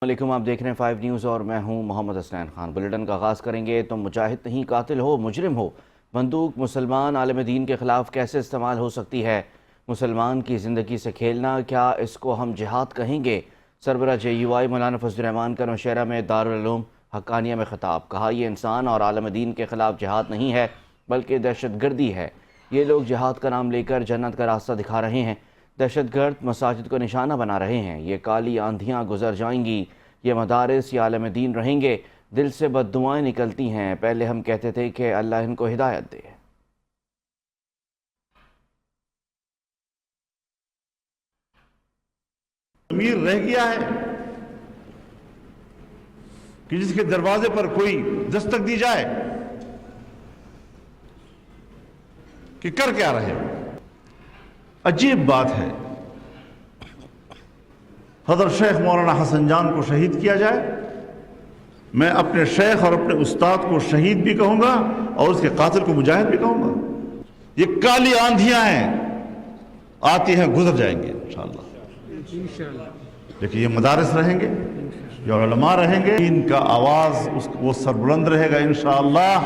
वालेकुम, आप देख रहे हैं 5 न्यूज़ और मैं हूं मोहम्मद हसनैन खान। बुलेटिन का आगाज़ करेंगे तो मुजाहिद नहीं कातिल हो, मुजरिम हो, बंदूक मुसलमान आलम दीन के ख़िलाफ़ कैसे इस्तेमाल हो सकती है? मुसलमान की ज़िंदगी से खेलना, क्या इसको हम जिहाद कहेंगे? सरबराह JUI मौलाना फजल रहमान का नौशहरा में दारुल उलूम हक्कानिया में ख़िताब। कहा, ये इंसान और आलम दीन के ख़िलाफ़ जिहाद नहीं है बल्कि दहशत गर्दी है। ये लोग जिहाद का नाम लेकर जन्नत का रास्ता दिखा रहे हैं। दहशतगर्द मसाजिद को निशाना बना रहे हैं। ये काली आंधियाँ गुजर जाएंगी, ये मदारिस या आलम दीन रहेंगे। दिल से बद्दुआएं निकलती हैं। पहले हम कहते थे कि अल्लाह इनको हिदायत दे। अमीर रह गया है कि जिसके दरवाजे पर कोई दस्तक दी जाए कि कर क्या रहे। अजीब बात है, हज़रत शेख मौलाना हसन जान को शहीद किया जाए। मैं अपने शेख और अपने उस्ताद को शहीद भी कहूंगा और उसके कातिल को मुजाहिद भी कहूंगा। ये काली आंधियां हैं, आती हैं गुजर जाएंगे इंशाअल्लाह, लेकिन ये मदारिस रहेंगे, ये उलमा रहेंगे, इनका आवाज वो सरबुलंद रहेगा इंशाअल्लाह।